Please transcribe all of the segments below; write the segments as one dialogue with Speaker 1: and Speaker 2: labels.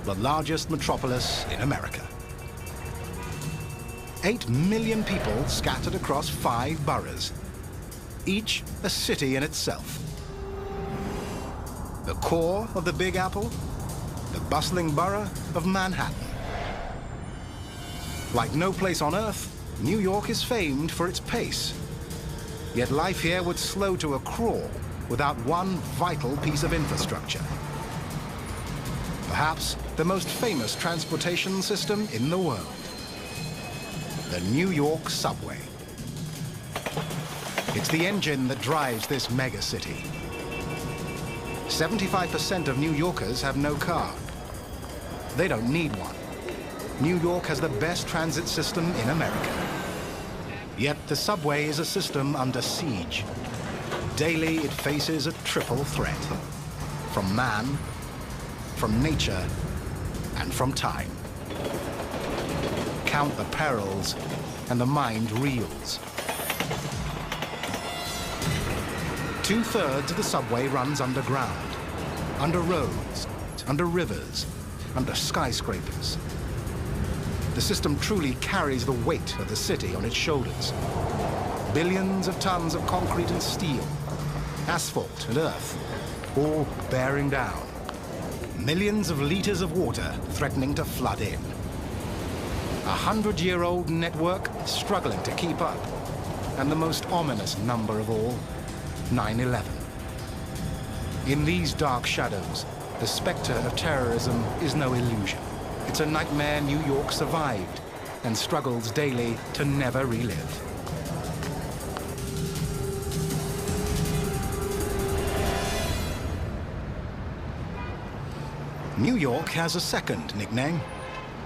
Speaker 1: the largest metropolis in America. 8 million people scattered across 5 boroughs, each a city in itself. The core of the Big Apple, the bustling borough of Manhattan. Like no place on earth, New York is famed for its pace. Yet life here would slow to a crawl without one vital piece of infrastructure. Perhaps the most famous transportation system in the world. The New York subway. It's the engine that drives this mega city. 75% of New Yorkers have no car. They don't need one. New York has the best transit system in America. Yet the subway is a system under siege. Daily it faces a triple threat. From man, from nature, and from time. Count the perils, and the mind reels. 2/3 of the subway runs underground, under roads, under rivers, under skyscrapers. The system truly carries the weight of the city on its shoulders. Billions of tons of concrete and steel, asphalt and earth, all bearing down. Millions of liters of water threatening to flood in. A 100-year-old network struggling to keep up. And the most ominous number of all, 9/11. In these dark shadows, the specter of terrorism is no illusion. It's a nightmare New York survived and struggles daily to never relive. New York has a second nickname,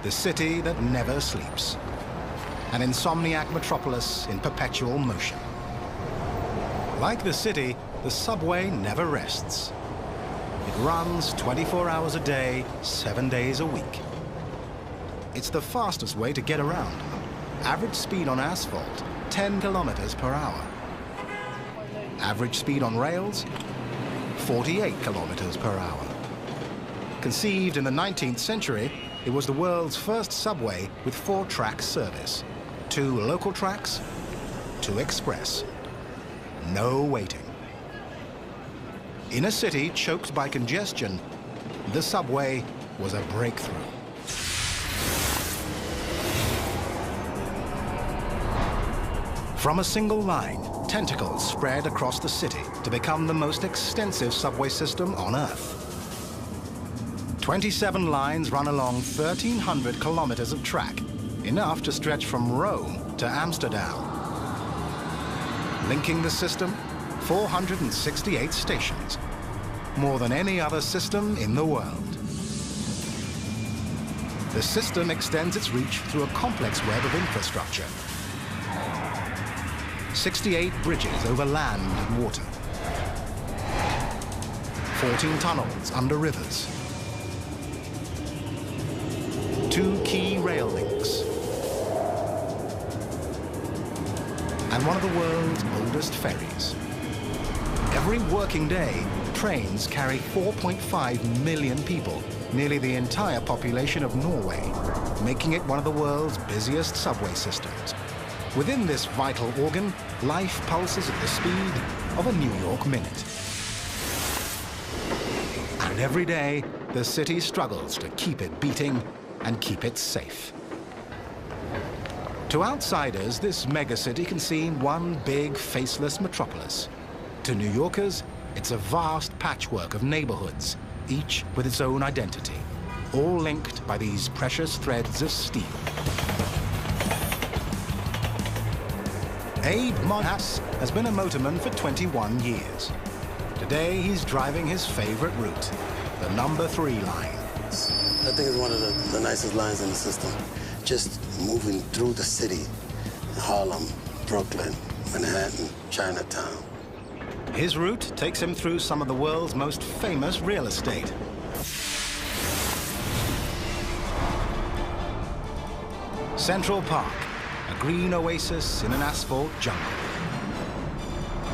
Speaker 1: the city that never sleeps. An insomniac metropolis in perpetual motion. Like the city, the subway never rests. It runs 24 hours a day, 7 days a week. It's the fastest way to get around. Average speed on asphalt, 10 kilometers per hour. Average speed on rails, 48 kilometers per hour. Conceived in the 19th century, it was the world's first subway with 4-track service. 2 local tracks, 2 express. No waiting. In a city choked by congestion, the subway was a breakthrough. From a single line, tentacles spread across the city to become the most extensive subway system on Earth. 27 lines run along 1,300 kilometers of track, enough to stretch from Rome to Amsterdam. Linking the system, 468 stations, more than any other system in the world. The system extends its reach through a complex web of infrastructure. 68 bridges over land and water. 14 tunnels under rivers. 2 key rail links. And one of the world's oldest ferries. Every working day, trains carry 4.5 million people, nearly the entire population of Norway, making it one of the world's busiest subway systems. Within this vital organ, life pulses at the speed of a New York minute. And every day, the city struggles to keep it beating and keep it safe. To outsiders, this megacity can seem one big, faceless metropolis. To New Yorkers, it's a vast patchwork of neighborhoods, each with its own identity, all linked by these precious threads of steel. Abe Monhas has been a motorman for 21 years. Today, he's driving his favorite route, the number 3 line.
Speaker 2: I think it's one of the nicest lines in the system. Just moving through the city, Harlem, Brooklyn, Manhattan, Chinatown.
Speaker 1: His route takes him through some of the world's most famous real estate. Central Park, a green oasis in an asphalt jungle.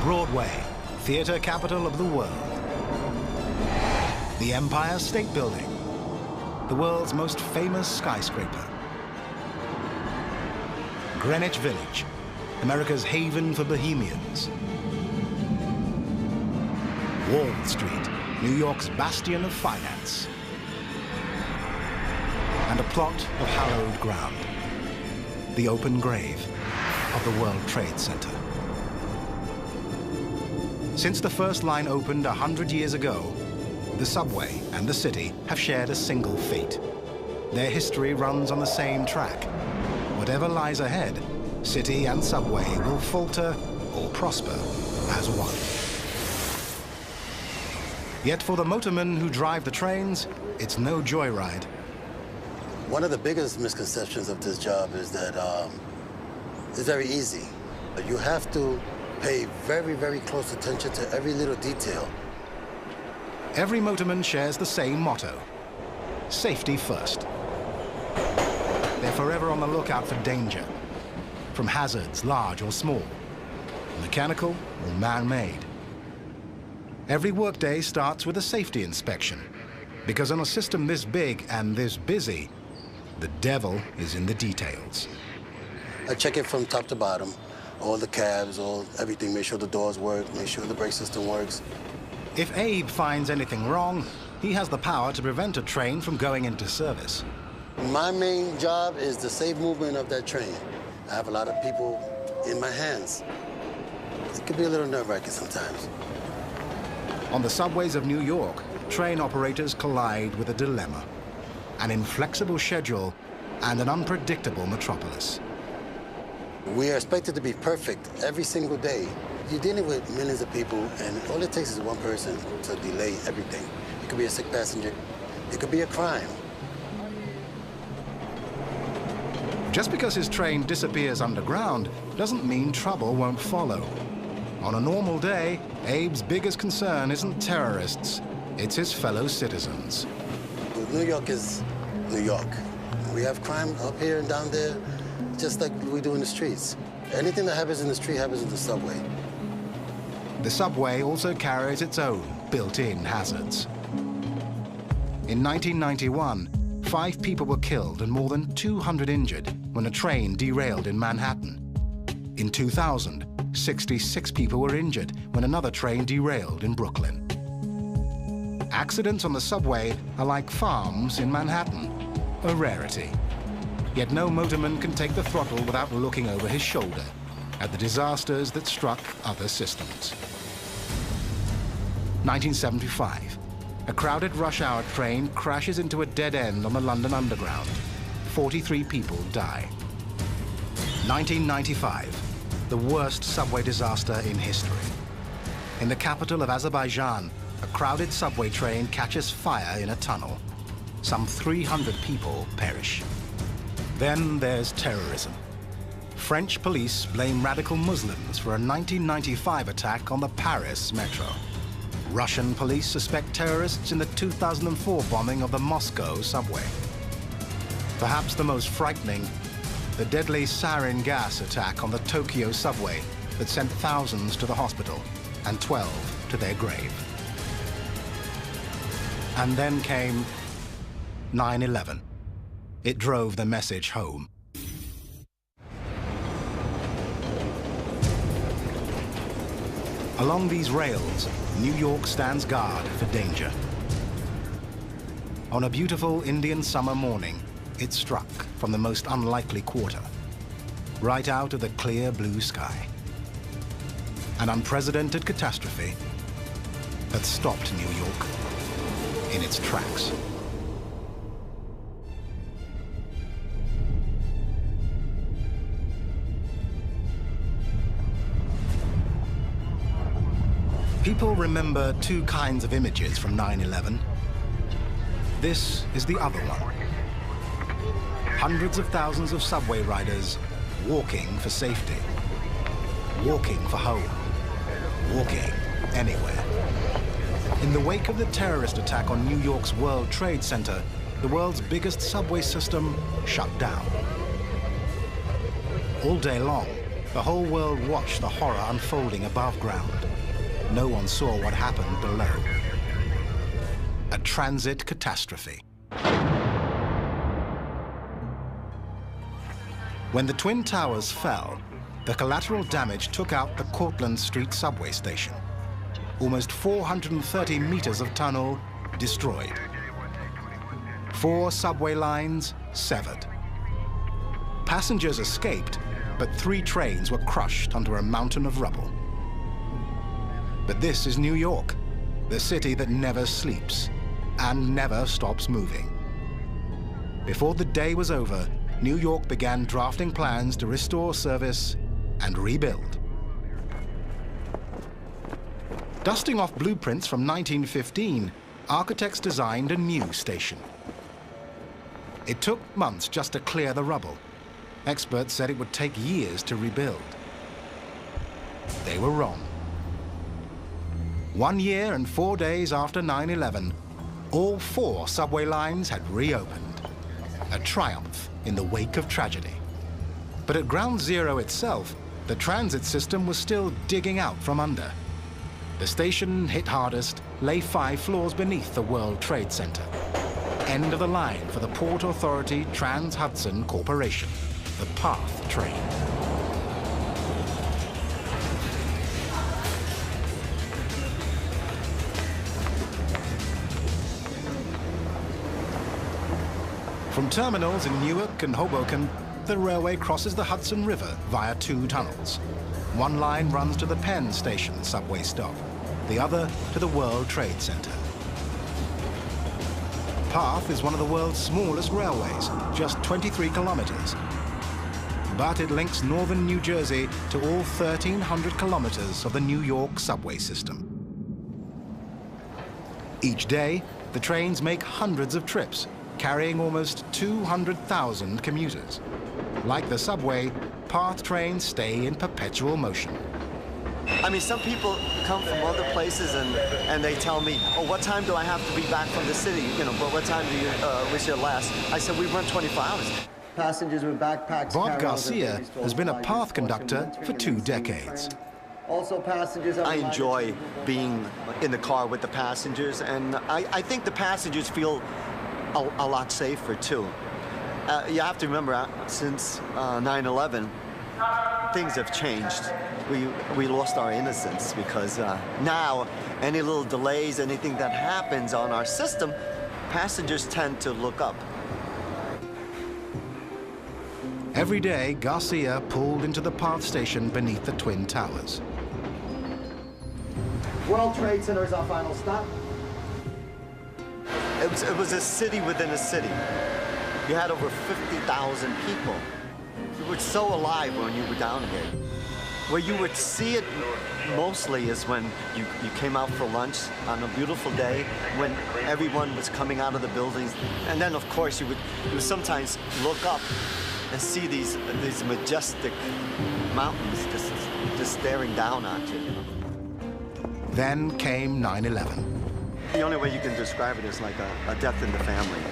Speaker 1: Broadway, theater capital of the world. The Empire State Building, the world's most famous skyscraper. Greenwich Village, America's haven for bohemians. Wall Street, New York's bastion of finance. And a plot of hallowed ground, the open grave of the World Trade Center. Since the first line opened 100 years ago, the subway and the city have shared a single fate. Their history runs on the same track. Whatever lies ahead, city and subway will falter or prosper as one. Yet for the motormen who drive the trains, it's no joyride.
Speaker 2: One of the biggest misconceptions of this job is that it's very easy. You have to pay very, very close attention to every little detail.
Speaker 1: Every motorman shares the same motto: safety first. They're forever on the lookout for danger, from hazards large or small, mechanical or man-made. Every workday starts with a safety inspection, because on a system this big and this busy, the devil is in the details.
Speaker 2: I check it from top to bottom, all the cabs, everything, make sure the doors work, make sure the brake system works.
Speaker 1: If Abe finds anything wrong, he has the power to prevent a train from going into service.
Speaker 2: My main job is the safe movement of that train. I have a lot of people in my hands. It can be a little nerve-wracking sometimes.
Speaker 1: On the subways of New York, train operators collide with a dilemma: an inflexible schedule and an unpredictable metropolis.
Speaker 2: We are expected to be perfect every single day. You're dealing with millions of people, and all it takes is one person to delay everything. It could be a sick passenger. It could be a crime.
Speaker 1: Just because his train disappears underground doesn't mean trouble won't follow. On a normal day, Abe's biggest concern isn't terrorists, it's his fellow citizens.
Speaker 2: New York is New York. We have crime up here and down there, just like we do in the streets. Anything that happens in the street happens in the subway.
Speaker 1: The subway also carries its own built-in hazards. In 1991, 5 people were killed and more than 200 injured when a train derailed in Manhattan. In 2000, 66 people were injured when another train derailed in Brooklyn. Accidents on the subway are like farms in Manhattan, a rarity. Yet no motorman can take the throttle without looking over his shoulder at the disasters that struck other systems. 1975. A crowded rush-hour train crashes into a dead end on the London Underground. 43 people die. 1995. The worst subway disaster in history. In the capital of Azerbaijan, a crowded subway train catches fire in a tunnel. Some 300 people perish. Then there's terrorism. French police blame radical Muslims for a 1995 attack on the Paris metro. Russian police suspect terrorists in the 2004 bombing of the Moscow subway. Perhaps the most frightening, the deadly sarin gas attack on the Tokyo subway that sent thousands to the hospital and 12 to their grave. And then came 9/11. It drove the message home. Along these rails, New York stands guard for danger. On a beautiful Indian summer morning, it struck from the most unlikely quarter, right out of the clear blue sky. An unprecedented catastrophe that stopped New York in its tracks. People remember two kinds of images from 9/11. This is the other one. Hundreds of thousands of subway riders walking for safety, walking for home, walking anywhere. In the wake of the terrorist attack on New York's World Trade Center, the world's biggest subway system shut down. All day long, the whole world watched the horror unfolding above ground. No one saw what happened below. A transit catastrophe. When the Twin Towers fell, the collateral damage took out the Cortlandt Street subway station. Almost 430 meters of tunnel destroyed. 4 subway lines severed. Passengers escaped, but 3 trains were crushed under a mountain of rubble. But this is New York, the city that never sleeps and never stops moving. Before the day was over, New York began drafting plans to restore service and rebuild. Dusting off blueprints from 1915, architects designed a new station. It took months just to clear the rubble. Experts said it would take years to rebuild. They were wrong. 1 year and 4 days after 9/11, all 4 subway lines had reopened. A triumph in the wake of tragedy. But at Ground Zero itself, the transit system was still digging out from under. The station hit hardest lay 5 floors beneath the World Trade Center. End of the line for the Port Authority Trans-Hudson Corporation, the PATH train. From terminals in Newark and Hoboken, the railway crosses the Hudson River via 2 tunnels. One line runs to the Penn Station subway stop, the other to the World Trade Center. PATH is one of the world's smallest railways, just 23 kilometers. But it links northern New Jersey to all 1,300 kilometers of the New York subway system. Each day, the trains make hundreds of trips, carrying almost 200,000 commuters. Like the subway, PATH trains stay in perpetual motion.
Speaker 3: I mean, some people come from other places and they tell me, oh, what time do I have to be back from the city? You know, but what time do you, was your last? I said, we run 24 hours. Passengers with backpacks.
Speaker 1: Bob Garcia has been a PATH conductor for 2 decades.
Speaker 3: Also, passengers. I enjoy being in the car with the passengers, and I think the passengers feel a lot safer, too. You have to remember, since 9/11, things have changed. We lost our innocence because now any little delays, anything that happens on our system, passengers tend to look up.
Speaker 1: Every day, Garcia pulled into the PATH station beneath the Twin Towers.
Speaker 3: World Trade Center is our final stop. It was a city within a city. You had over 50,000 people. You were so alive when you were down here. Where you would see it mostly is when you came out for lunch on a beautiful day, when everyone was coming out of the buildings. And then, of course, you would sometimes look up and see these majestic mountains just staring down at you.
Speaker 1: Then came 9/11.
Speaker 3: The only way you can describe it is like a death in the family.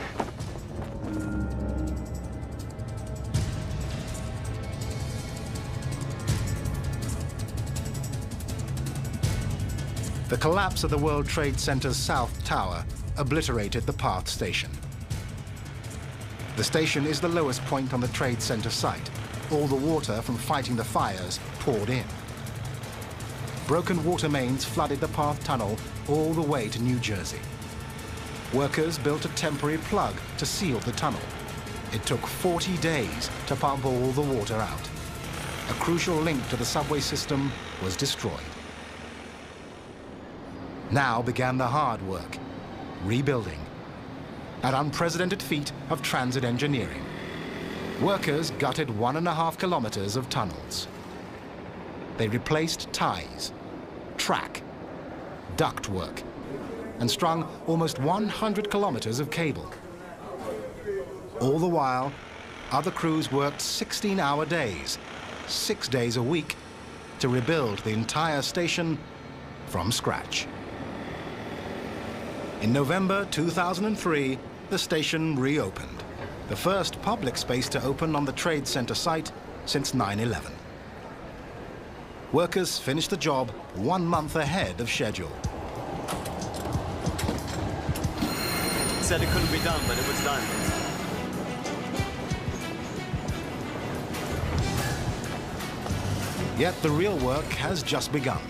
Speaker 1: The collapse of the World Trade Center's South Tower obliterated the PATH station. The station is the lowest point on the Trade Center site. All the water from fighting the fires poured in. Broken water mains flooded the PATH tunnel all the way to New Jersey. Workers built a temporary plug to seal the tunnel. It took 40 days to pump all the water out. A crucial link to the subway system was destroyed. Now began the hard work, rebuilding. An unprecedented feat of transit engineering. Workers gutted 1.5 kilometers of tunnels. They replaced ties, track, ductwork, and strung almost 100 kilometers of cable. All the while, other crews worked 16-hour days, 6 days a week, to rebuild the entire station from scratch. In November 2003, the station reopened, the first public space to open on the Trade Center site since 9/11. Workers finished the job 1 month ahead of schedule.
Speaker 3: Said it couldn't be done, but it was done.
Speaker 1: Yet the real work has just begun.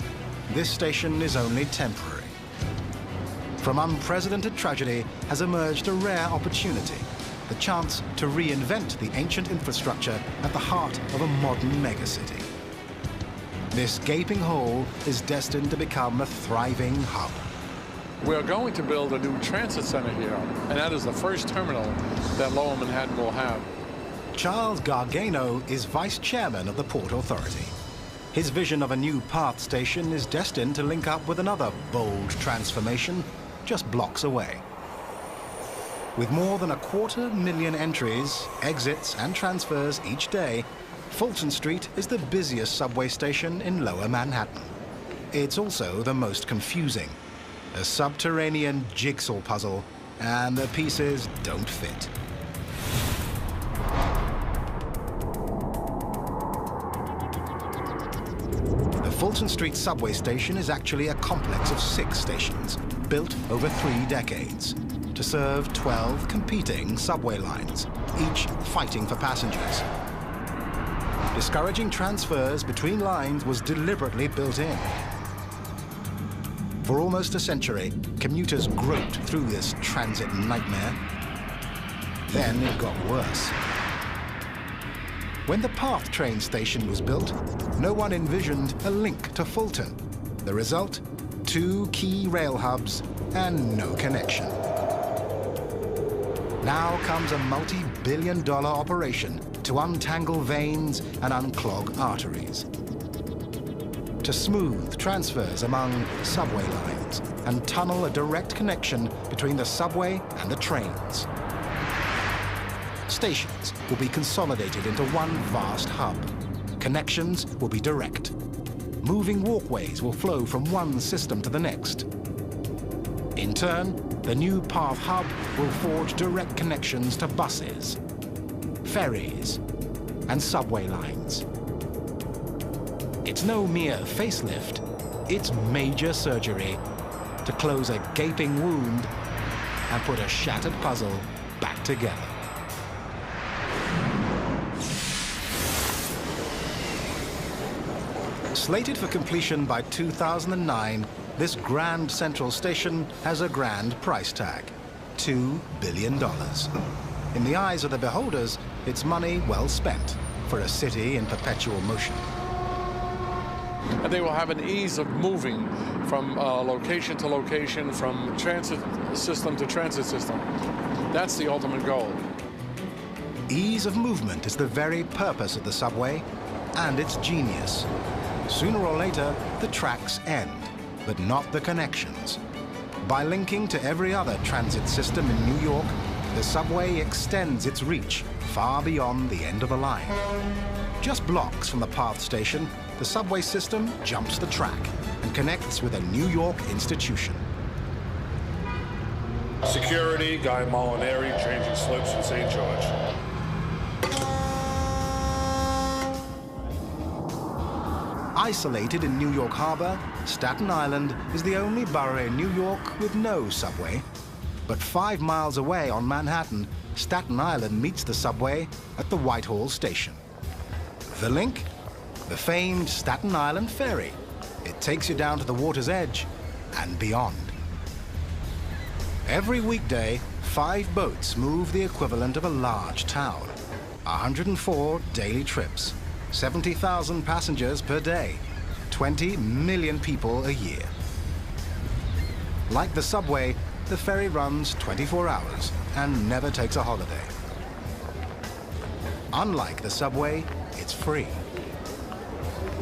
Speaker 1: This station is only temporary. From unprecedented tragedy has emerged a rare opportunity, the chance to reinvent the ancient infrastructure at the heart of a modern megacity. This gaping hole is destined to become a thriving hub.
Speaker 4: We're going to build a new transit center here, and that is the first terminal that Lower Manhattan will have.
Speaker 1: Charles Gargano is vice chairman of the Port Authority. His vision of a new PATH station is destined to link up with another bold transformation just blocks away. With more than 250,000 entries, exits and transfers each day, Fulton Street is the busiest subway station in Lower Manhattan. It's also the most confusing. A subterranean jigsaw puzzle, and the pieces don't fit. The Fulton Street subway station is actually a complex of 6 stations, built over 3 decades, to serve 12 competing subway lines, each fighting for passengers. Discouraging transfers between lines was deliberately built in. For almost a century, commuters groped through this transit nightmare. Then it got worse. When the PATH train station was built, no one envisioned a link to Fulton. The result? 2 key rail hubs and no connection. Now comes a multi-billion-dollar operation to untangle veins and unclog arteries, to smooth transfers among subway lines and tunnel a direct connection between the subway and the trains. Stations will be consolidated into one vast hub. Connections will be direct. Moving walkways will flow from one system to the next. In turn, the new PATH hub will forge direct connections to buses, ferries, and subway lines. It's no mere facelift, it's major surgery to close a gaping wound and put a shattered puzzle back together. Slated for completion by 2009, this grand central station has a grand price tag, $2 billion. In the eyes of the beholders, it's money well spent for a city in perpetual motion.
Speaker 4: And they will have an ease of moving from location to location, from transit system to transit system. That's the ultimate goal.
Speaker 1: Ease of movement is the very purpose of the subway and its genius. Sooner or later, the tracks end, but not the connections. By linking to every other transit system in New York, the subway extends its reach far beyond the end of the line. Just blocks from the PATH station, the subway system jumps the track and connects with a New York institution.
Speaker 5: Security, Guy Molinari, changing slips in St. George.
Speaker 1: Isolated in New York Harbor, Staten Island is the only borough in New York with no subway. But 5 miles away on Manhattan, Staten Island meets the subway at the Whitehall station. The link? The famed Staten Island Ferry. It takes you down to the water's edge and beyond. Every weekday, 5 boats move the equivalent of a large town. 104 daily trips. 70,000 passengers per day, 20 million people a year. Like the subway, the ferry runs 24 hours and never takes a holiday. Unlike the subway, it's free.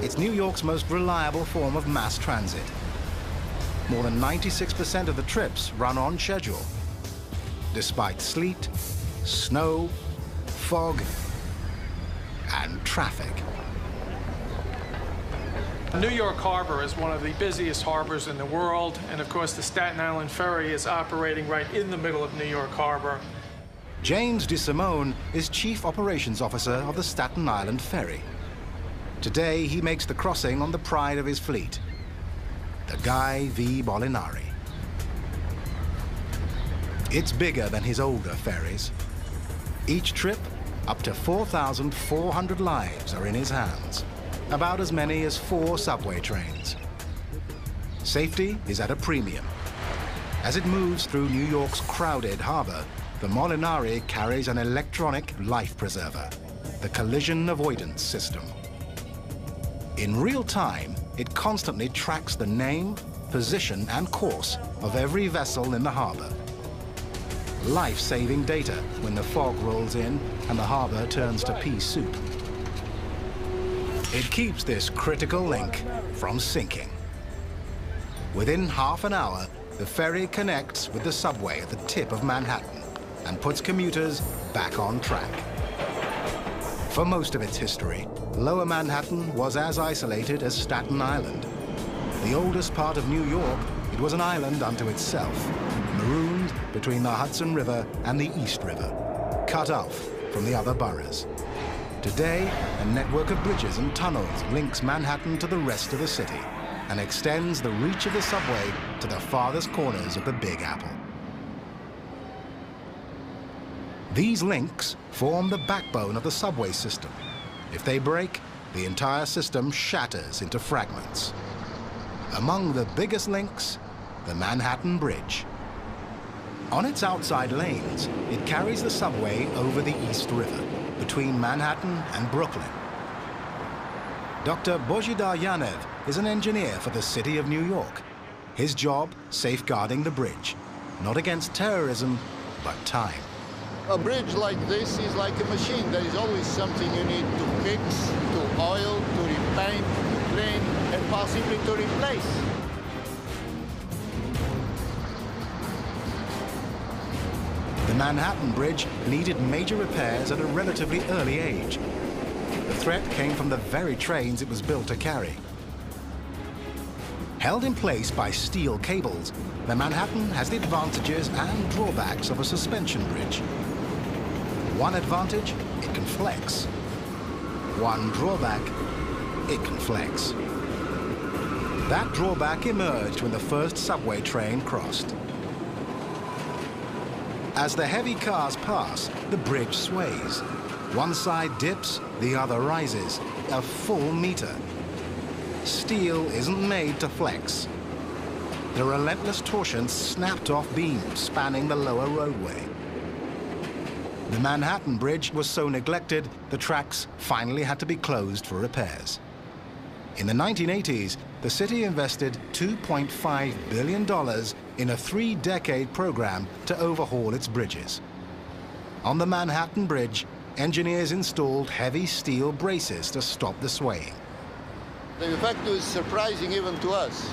Speaker 1: It's New York's most reliable form of mass transit. More than 96% of the trips run on schedule, despite sleet, snow, fog, and traffic.
Speaker 6: New York Harbor is one of the busiest harbors in the world, and of course the Staten Island Ferry is operating right in the middle of New York Harbor.
Speaker 1: James DeSimone is Chief Operations Officer of the Staten Island Ferry. Today he makes the crossing on the pride of his fleet, the Guy V. Molinari. It's bigger than his older ferries. Each trip, up to 4,400 lives are in his hands. about as many as 4 subway trains. Safety is at a premium. As it moves through New York's crowded harbor, the Molinari carries an electronic life preserver, the collision avoidance system. In real time, it constantly tracks the name, position, and course of every vessel in the harbor. Life-saving data when the fog rolls in and the harbor turns to pea soup. It keeps this critical link from sinking. Within half an hour, the ferry connects with the subway at the tip of Manhattan and puts commuters back on track. For most of its history, Lower Manhattan was as isolated as Staten Island. The oldest part of New York, it was an island unto itself, marooned between the Hudson River and the East River, cut off from the other boroughs. Today, a network of bridges and tunnels links Manhattan to the rest of the city and extends the reach of the subway to the farthest corners of the Big Apple. These links form the backbone of the subway system. If they break, the entire system shatters into fragments. Among the biggest links, the Manhattan Bridge. On its outside lanes, it carries the subway over the East River, between Manhattan and Brooklyn. Dr. Bojidar Yanev is an engineer for the city of New York. His job, safeguarding the bridge, not against terrorism, but time.
Speaker 7: A bridge like this is like a machine. There is always something you need to fix, to oil, to repaint, to clean, and possibly to replace.
Speaker 1: The Manhattan Bridge needed major repairs at a relatively early age. The threat came from the very trains it was built to carry. Held in place by steel cables, the Manhattan has the advantages and drawbacks of a suspension bridge. One advantage, it can flex. One drawback, it can flex. That drawback emerged when the first subway train crossed. As the heavy cars pass, the bridge sways. One side dips, the other rises, a full meter. Steel isn't made to flex. The relentless torsion snapped off beams spanning the lower roadway. The Manhattan Bridge was so neglected, the tracks finally had to be closed for repairs. In the 1980s, the city invested $2.5 billion in a 3-decade program to overhaul its bridges. On the Manhattan Bridge, engineers installed heavy steel braces to stop the swaying.
Speaker 7: The effect was surprising even to us.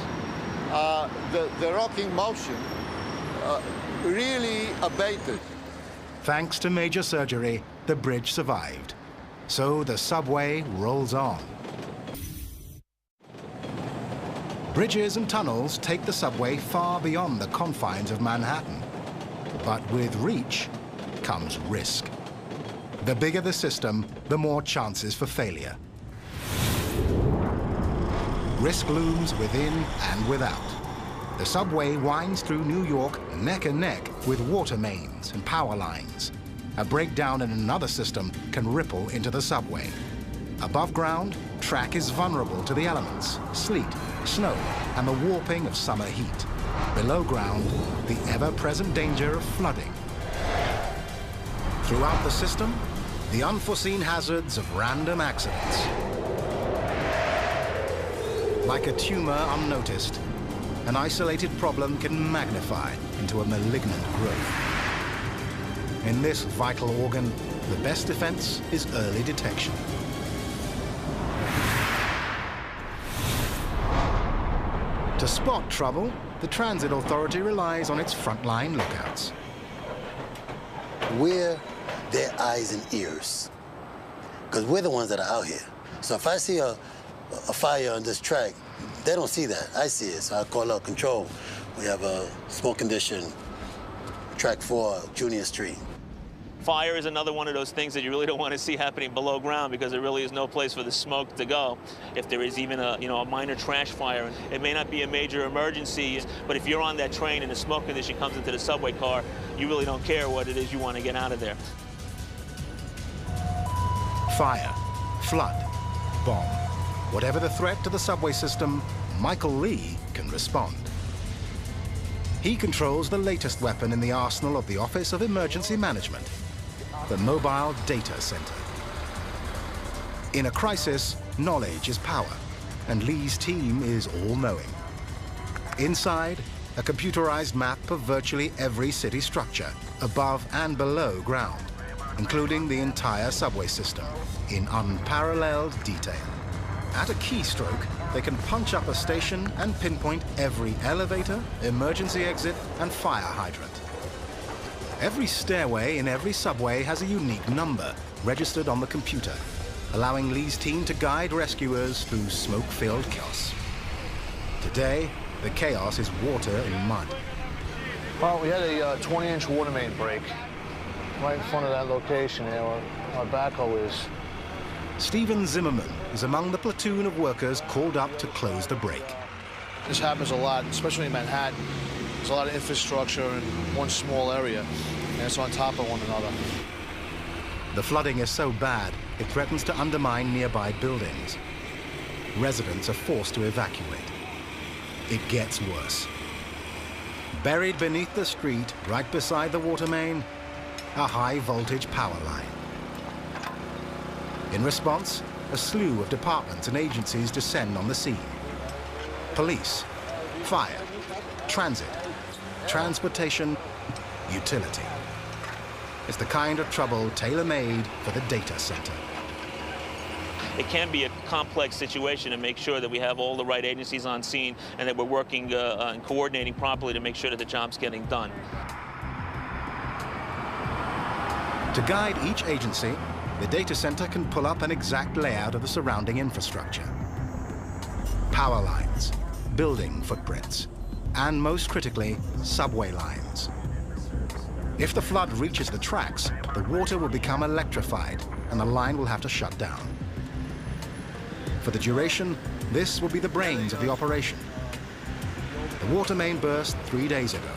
Speaker 7: The rocking motion really abated.
Speaker 1: Thanks to major surgery, the bridge survived. So the subway rolls on. Bridges and tunnels take the subway far beyond the confines of Manhattan. But with reach comes risk. The bigger the system, the more chances for failure. Risk looms within and without. The subway winds through New York neck and neck with water mains and power lines. A breakdown in another system can ripple into the subway. Above ground, track is vulnerable to the elements, sleet, snow, and the warping of summer heat. Below ground, the ever-present danger of flooding. Throughout the system, the unforeseen hazards of random accidents. Like a tumor unnoticed, an isolated problem can magnify into a malignant growth. In this vital organ, the best defense is early detection. To spot trouble, the Transit Authority relies on its frontline lookouts.
Speaker 2: We're their eyes and ears, because we're the ones that are out here. So if I see a fire on this track, they don't see that. I see it, so I call out control. We have a smoke condition, track 4, Junior Street.
Speaker 8: Fire is another one of those things that you really don't want to see happening below ground because there really is no place for the smoke to go. If there is even a minor trash fire, it may not be a major emergency, but if you're on that train and the smoke condition comes into the subway car, you really don't care what it is you want to get out of there.
Speaker 1: Fire, flood, bomb. Whatever the threat to the subway system, Michael Lee can respond. He controls the latest weapon in the arsenal of the Office of Emergency Management, the Mobile Data Center. In a crisis, knowledge is power, and Lee's team is all-knowing. Inside, a computerized map of virtually every city structure, above and below ground, including the entire subway system, in unparalleled detail. At a keystroke, they can punch up a station and pinpoint every elevator, emergency exit, and fire hydrant. Every stairway in every subway has a unique number registered on the computer, allowing Lee's team to guide rescuers through smoke-filled chaos. Today, the chaos is water and mud.
Speaker 9: Well, we had a 20-inch water main break right in front of that location there where our backhoe is.
Speaker 1: Stephen Zimmerman is among the platoon of workers called up to close the break.
Speaker 9: This happens a lot, especially in Manhattan. There's a lot of infrastructure in one small area, and it's on top of one another.
Speaker 1: The flooding is so bad, it threatens to undermine nearby buildings. Residents are forced to evacuate. It gets worse. Buried beneath the street, right beside the water main, a high-voltage power line. In response, a slew of departments and agencies descend on the scene. Police, fire, transit, transportation, utility. It's the kind of trouble tailor-made for the data center.
Speaker 8: It can be a complex situation to make sure that we have all the right agencies on scene and that we're working and coordinating properly to make sure that the job's getting done.
Speaker 1: To guide each agency, the data center can pull up an exact layout of the surrounding infrastructure. Power lines, building footprints, and most critically, subway lines. If the flood reaches the tracks, the water will become electrified and the line will have to shut down. For the duration, this will be the brains of the operation. The water main burst 3 days ago.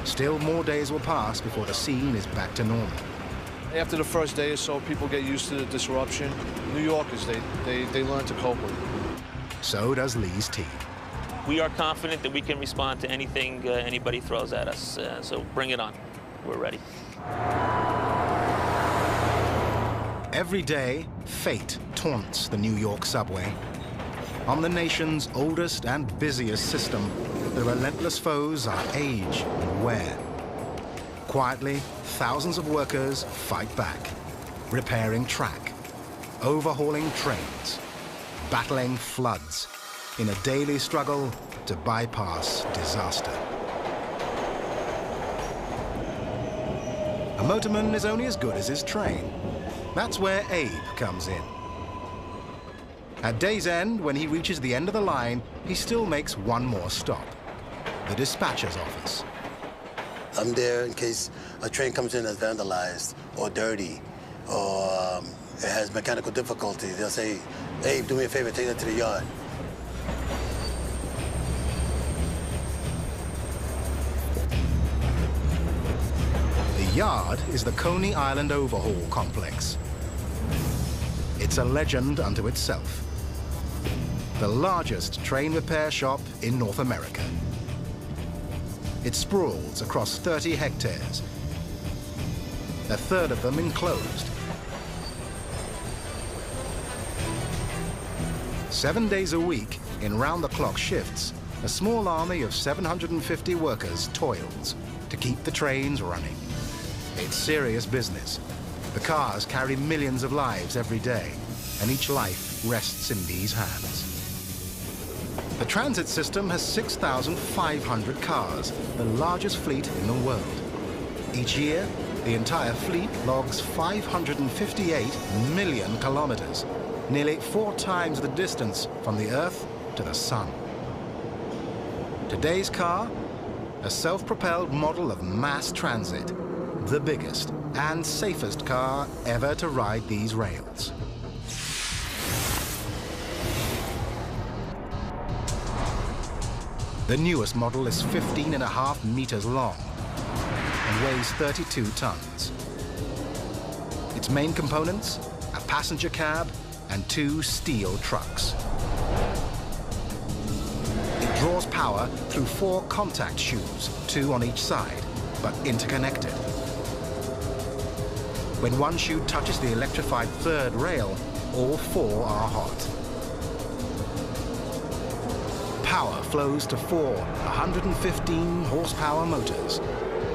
Speaker 1: Still more days will pass before the scene is back to normal.
Speaker 9: After the first day or so, people get used to the disruption. New Yorkers, they learn to cope with it.
Speaker 1: So does Lee's team.
Speaker 8: We are confident that we can respond to anything anybody throws at us, so bring it on. We're ready.
Speaker 1: Every day, fate taunts the New York subway. On the nation's oldest and busiest system, the relentless foes are age and wear. Quietly, thousands of workers fight back, repairing track, overhauling trains, battling floods, in a daily struggle to bypass disaster. A motorman is only as good as his train. That's where Abe comes in. At day's end, when he reaches the end of the line, he still makes one more stop, the dispatcher's office.
Speaker 2: I'm there in case a train comes in that's vandalized or dirty or it has mechanical difficulties. They'll say, "Abe, do me a favor, take that to the yard."
Speaker 1: The yard is the Coney Island Overhaul Complex. It's a legend unto itself. The largest train repair shop in North America. It sprawls across 30 hectares, a third of them enclosed. 7 days a week, in round-the-clock shifts, a small army of 750 workers toils to keep the trains running. It's serious business. The cars carry millions of lives every day, and each life rests in these hands. The transit system has 6,500 cars, the largest fleet in the world. Each year, the entire fleet logs 558 million kilometers, nearly 4 times the distance from the Earth to the Sun. Today's car, a self-propelled model of mass transit, the biggest and safest car ever to ride these rails. The newest model is 15.5 meters long and weighs 32 tons. Its main components, a passenger cab and 2 steel trucks. draws power through 4 contact shoes, 2 on each side, but interconnected. When one shoe touches the electrified 3rd rail, all 4 are hot. Power flows to 4 115 horsepower motors,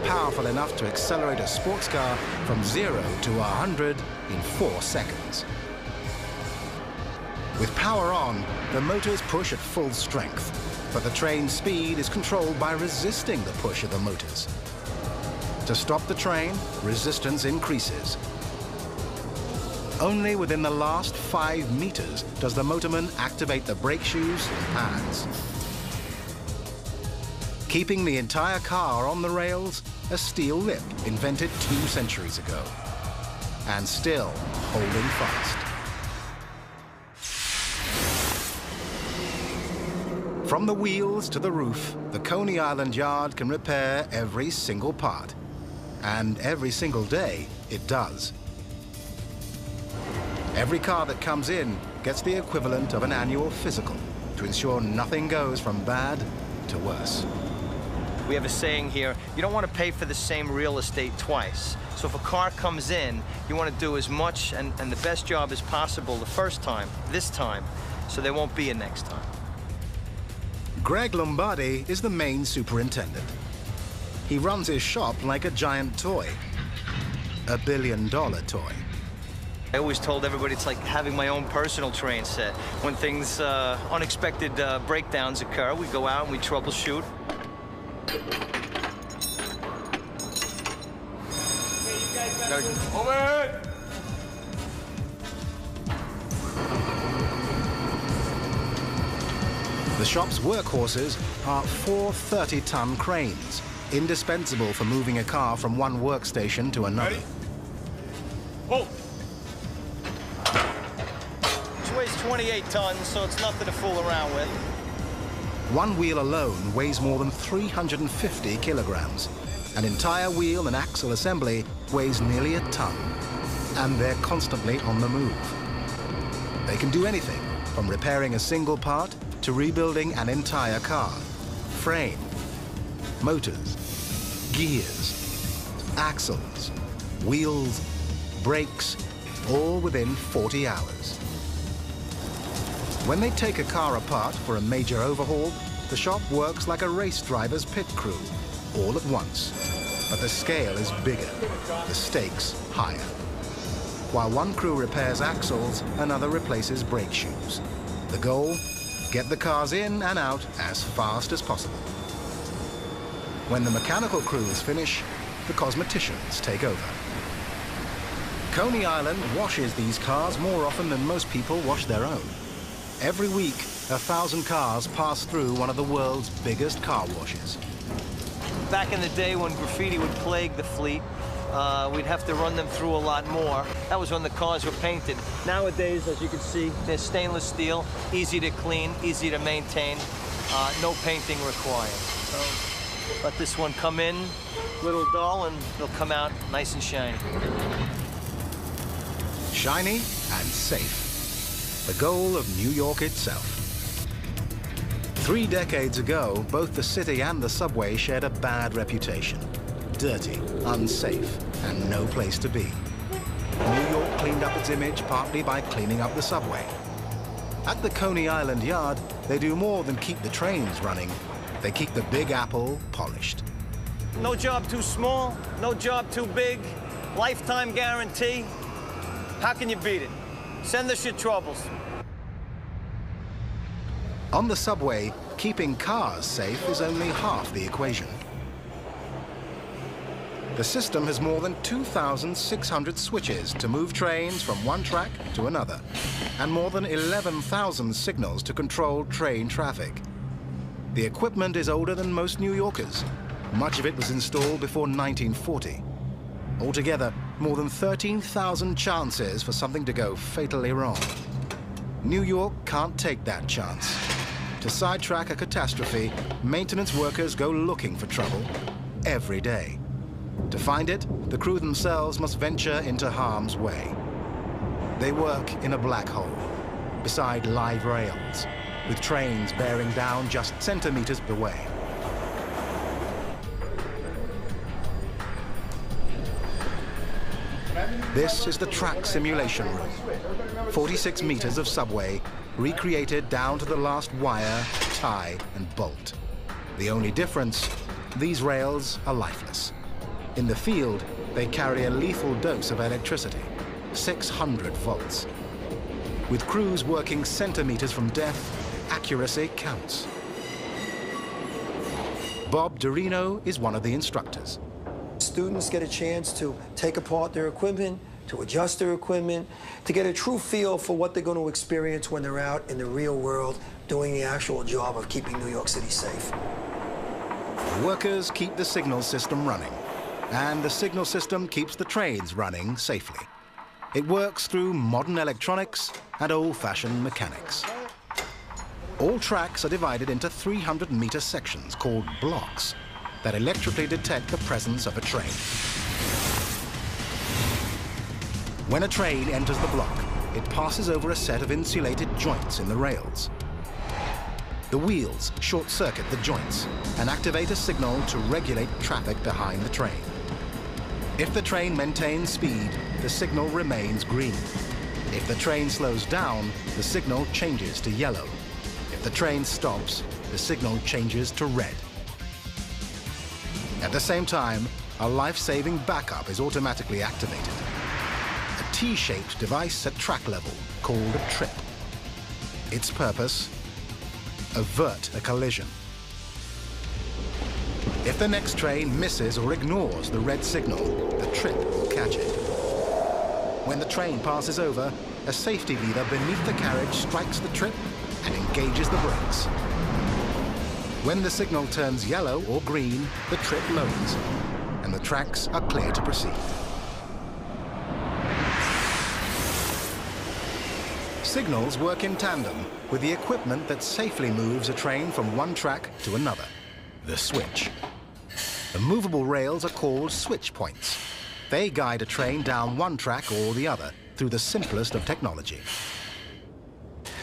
Speaker 1: powerful enough to accelerate a sports car from 0 to 100 in 4 seconds. With power on, the motors push at full strength, but the train's speed is controlled by resisting the push of the motors. To stop the train, resistance increases. Only within the last 5 meters does the motorman activate the brake shoes and pads. Keeping the entire car on the rails, a steel lip invented 2 centuries ago, and still holding fast. From the wheels to the roof, the Coney Island yard can repair every single part. And every single day, it does. Every car that comes in gets the equivalent of an annual physical to ensure nothing goes from bad to worse.
Speaker 10: We have a saying here, you don't want to pay for the same real estate twice. So if a car comes in, you want to do as much and the best job as possible the first time, this time, so there won't be a next time.
Speaker 1: Greg Lombardi is the main superintendent. He runs his shop like a giant toy, a $1 billion toy.
Speaker 10: I always told everybody it's like having my own personal train set. When things, unexpected breakdowns occur, we go out and we troubleshoot.
Speaker 5: Overhead!
Speaker 1: The shop's workhorses are 4 30-ton cranes, indispensable for moving a car from one workstation to another.
Speaker 5: Ready? Hold!
Speaker 10: This weighs 28 tons, so it's nothing to fool around with.
Speaker 1: One wheel alone weighs more than 350 kilograms. An entire wheel and axle assembly weighs nearly a ton, and they're constantly on the move. They can do anything, from repairing a single part to rebuilding an entire car. Frame, motors, gears, axles, wheels, brakes, all within 40 hours. When they take a car apart for a major overhaul, the shop works like a race driver's pit crew, all at once. But the scale is bigger, the stakes higher. While one crew repairs axles, another replaces brake shoes. The goal? Get the cars in and out as fast as possible. When the mechanical crews finish, the cosmeticians take over. Coney Island washes these cars more often than most people wash their own. Every week, 1,000 cars pass through one of the world's biggest car washes.
Speaker 10: Back in the day when graffiti would plague the fleet, we'd have to run them through a lot more. That was when the cars were painted. Nowadays, as you can see, they're stainless steel, easy to clean, easy to maintain, no painting required. So let this one come in, little dull, and they'll come out nice and shiny.
Speaker 1: Shiny and safe. The goal of New York itself. 3 decades ago, both the city and the subway shared a bad reputation. Dirty, unsafe, and no place to be. New York cleaned up its image partly by cleaning up the subway. At the Coney Island yard, they do more than keep the trains running. They keep the Big Apple polished.
Speaker 10: No job too small, no job too big, lifetime guarantee. How can you beat it? Send us your troubles.
Speaker 1: On the subway, keeping cars safe is only half the equation. The system has more than 2,600 switches to move trains from one track to another, and more than 11,000 signals to control train traffic. The equipment is older than most New Yorkers. Much of it was installed before 1940. Altogether, more than 13,000 chances for something to go fatally wrong. New York can't take that chance. To sidetrack a catastrophe, maintenance workers go looking for trouble every day. To find it, the crew themselves must venture into harm's way. They work in a black hole, beside live rails, with trains bearing down just centimeters away. This is the track simulation room. 46 meters of subway, recreated down to the last wire, tie, and bolt. The only difference, these rails are lifeless. In the field, they carry a lethal dose of electricity, 600 volts. With crews working centimeters from death, accuracy counts. Bob Dorino is one of the instructors.
Speaker 11: Students get a chance to take apart their equipment, to adjust their equipment, to get a true feel for what they're going to experience when they're out in the real world doing the actual job of keeping New York City safe.
Speaker 1: The workers keep the signal system running, and the signal system keeps the trains running safely. It works through modern electronics and old-fashioned mechanics. All tracks are divided into 300-meter sections called blocks that electrically detect the presence of a train. When a train enters the block, it passes over a set of insulated joints in the rails. The wheels short-circuit the joints and activate a signal to regulate traffic behind the train. If the train maintains speed, the signal remains green. If the train slows down, the signal changes to yellow. If the train stops, the signal changes to red. At the same time, a life-saving backup is automatically activated. A T-shaped device at track level called a trip. Its purpose? Avert a collision. If the next train misses or ignores the red signal, the trip will catch it. When the train passes over, a safety lever beneath the carriage strikes the trip and engages the brakes. When the signal turns yellow or green, the trip lowers, and the tracks are clear to proceed. Signals work in tandem with the equipment that safely moves a train from one track to another, the switch. The movable rails are called switch points. They guide a train down one track or the other through the simplest of technology.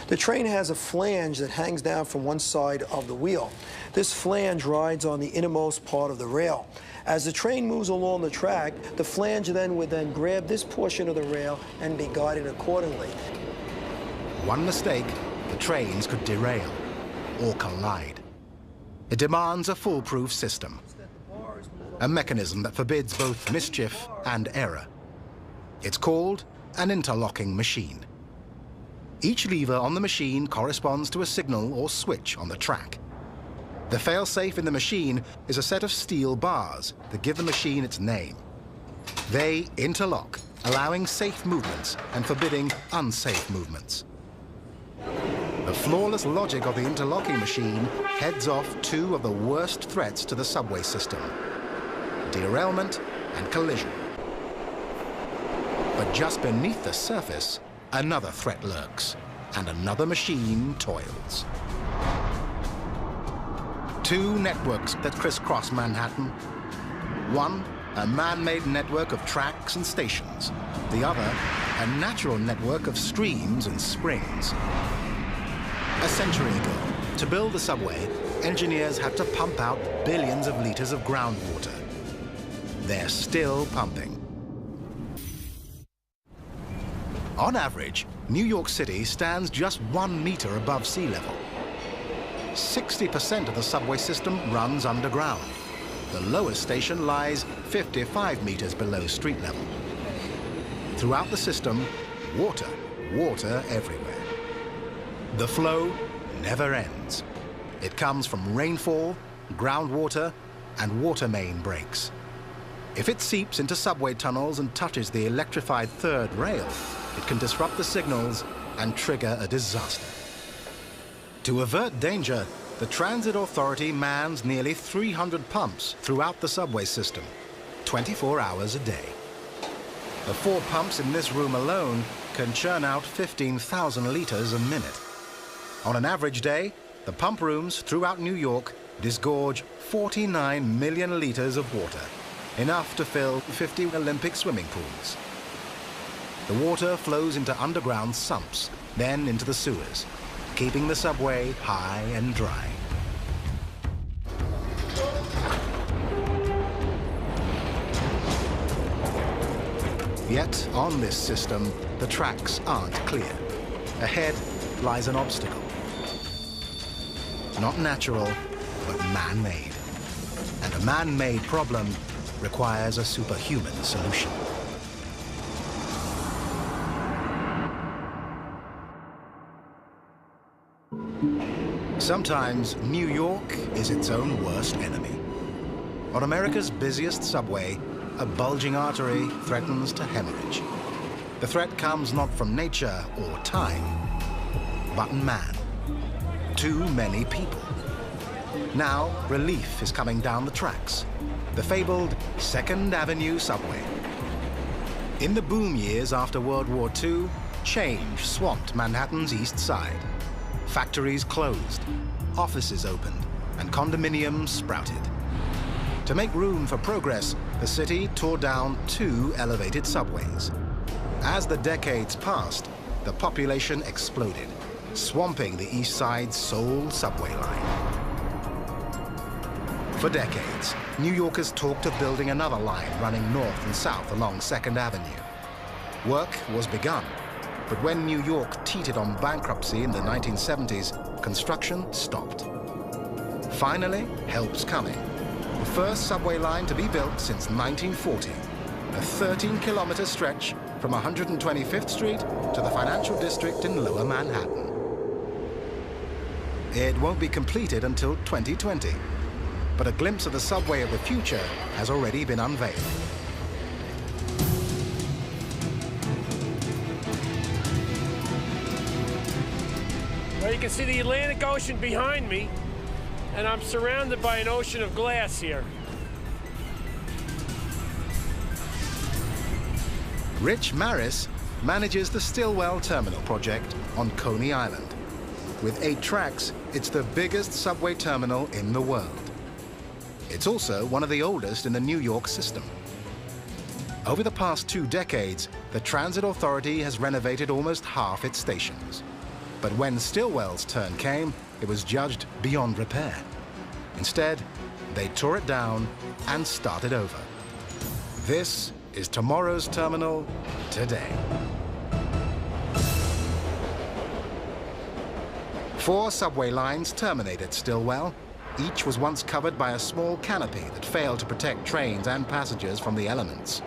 Speaker 11: The train has a flange that hangs down from one side of the wheel. This flange rides on the innermost part of the rail. As the train moves along the track, the flange would then grab this portion of the rail and be guided accordingly.
Speaker 1: One mistake, the trains could derail or collide. It demands a foolproof system, a mechanism that forbids both mischief and error. It's called an interlocking machine. Each lever on the machine corresponds to a signal or switch on the track. The fail-safe in the machine is a set of steel bars that give the machine its name. They interlock, allowing safe movements and forbidding unsafe movements. The flawless logic of the interlocking machine heads off two of the worst threats to the subway system: derailment and collision. But just beneath the surface, another threat lurks, and another machine toils. Two networks that crisscross Manhattan. One, a man-made network of tracks and stations. The other, a natural network of streams and springs. A century ago, to build the subway, engineers had to pump out billions of liters of groundwater. They're still pumping. On average, New York City stands just 1 meter above sea level. 60% of the subway system runs underground. The lowest station lies 55 meters below street level. Throughout the system, water everywhere. The flow never ends. It comes from rainfall, groundwater, and water main breaks. If it seeps into subway tunnels and touches the electrified third rail, it can disrupt the signals and trigger a disaster. To avert danger, the Transit Authority mans nearly 300 pumps throughout the subway system, 24 hours a day. The 4 pumps in this room alone can churn out 15,000 liters a minute. On an average day, the pump rooms throughout New York disgorge 49 million liters of water, enough to fill 50 Olympic swimming pools. The water flows into underground sumps, then into the sewers. keeping the subway high and dry. Yet, on this system, the tracks aren't clear. Ahead lies an obstacle. Not natural, but man-made. And a man-made problem requires a superhuman solution. Sometimes New York is its own worst enemy. On America's busiest subway, a bulging artery threatens to hemorrhage. The threat comes not from nature or time, but man. Too many people. Now, relief is coming down the tracks. The fabled 2nd Avenue subway. In the boom years after World War II, change swamped Manhattan's East Side. Factories closed, offices opened, and condominiums sprouted. To make room for progress, the city tore down 2 elevated subways. As the decades passed, the population exploded, swamping the East Side's sole subway line. For decades, New Yorkers talked of building another line running north and south along 2nd Avenue. Work was begun, but when New York teetered on bankruptcy in the 1970s, construction stopped. Finally, help's coming. The first subway line to be built since 1940, a 13-kilometer stretch from 125th Street to the financial district in Lower Manhattan. It won't be completed until 2020, but a glimpse of the subway of the future has already been unveiled.
Speaker 12: Well, you can see the Atlantic Ocean behind me, and I'm surrounded by an ocean of glass here.
Speaker 1: Rich Maris manages the Stillwell Terminal project on Coney Island. With 8 tracks, it's the biggest subway terminal in the world. It's also one of the oldest in the New York system. Over the past 2 decades, the Transit Authority has renovated almost half its stations. But when Stillwell's turn came, it was judged beyond repair. Instead, they tore it down and started over. This is tomorrow's terminal today. 4 subway lines terminate at Stillwell. Each was once covered by a small canopy that failed to protect trains and passengers from the elements.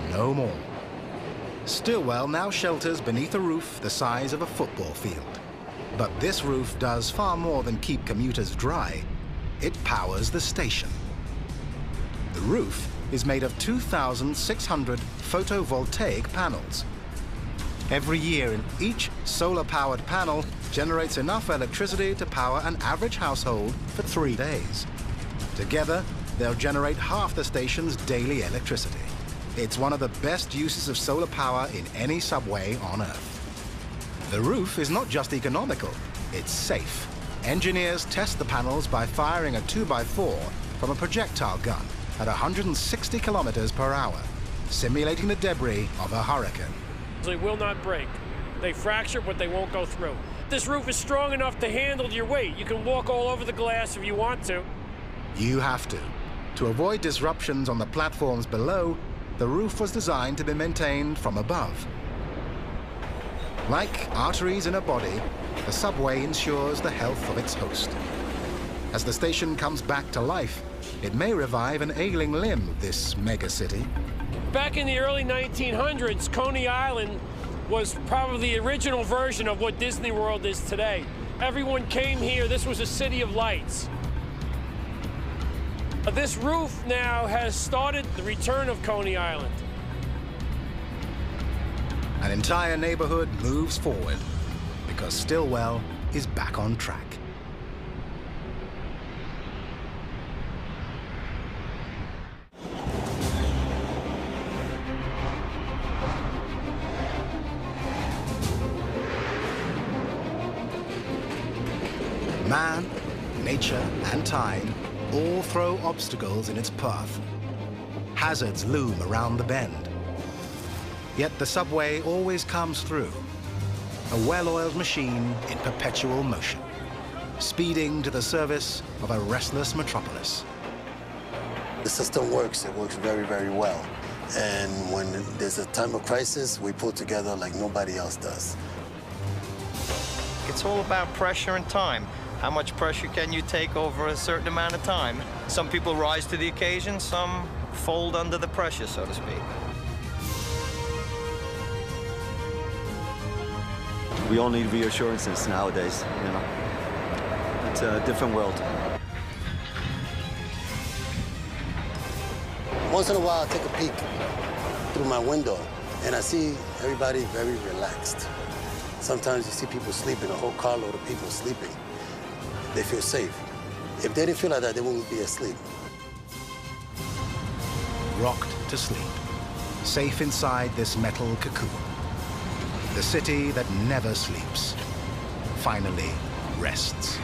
Speaker 1: No more. Stillwell now shelters beneath a roof the size of a football field. But this roof does far more than keep commuters dry. It powers the station. The roof is made of 2,600 photovoltaic panels. Every year, each solar-powered panel generates enough electricity to power an average household for 3 days. Together, they'll generate half the station's daily electricity. It's one of the best uses of solar power in any subway on Earth. The roof is not just economical, it's safe. Engineers test the panels by firing a 2x4 from a projectile gun at 160 kilometers per hour, simulating the debris of a hurricane.
Speaker 12: They will not break. They fracture, but they won't go through. This roof is strong enough to handle your weight. You can walk all over the glass if you want to.
Speaker 1: You have to. To avoid disruptions on the platforms below, the roof was designed to be maintained from above. Like arteries in a body, the subway ensures the health of its host. As the station comes back to life, it may revive an ailing limb of this megacity.
Speaker 12: Back in the early 1900s, Coney Island was probably the original version of what Disney World is today. Everyone came here. This was a city of lights. This roof now has started the return of Coney Island.
Speaker 1: An entire neighborhood moves forward because Stillwell is back on track. Man, nature, and time all throw obstacles in its path. Hazards loom around the bend. Yet the subway always comes through. a well-oiled machine in perpetual motion, speeding to the service of a restless metropolis.
Speaker 2: The system works. It works very, very well. And when there's a time of crisis, we pull together like nobody else does.
Speaker 10: It's all about pressure and time. How much pressure can you take over a certain amount of time? Some people rise to the occasion, some fold under the pressure, so to speak.
Speaker 3: We all need reassurances nowadays, you know. It's a different world.
Speaker 2: Once in a while, I take a peek through my window, and I see everybody very relaxed. Sometimes you see people sleeping, a whole carload of people sleeping. They feel safe. If they didn't feel like that, they wouldn't be asleep.
Speaker 1: Rocked to sleep, safe inside this metal cocoon. The city that never sleeps finally rests.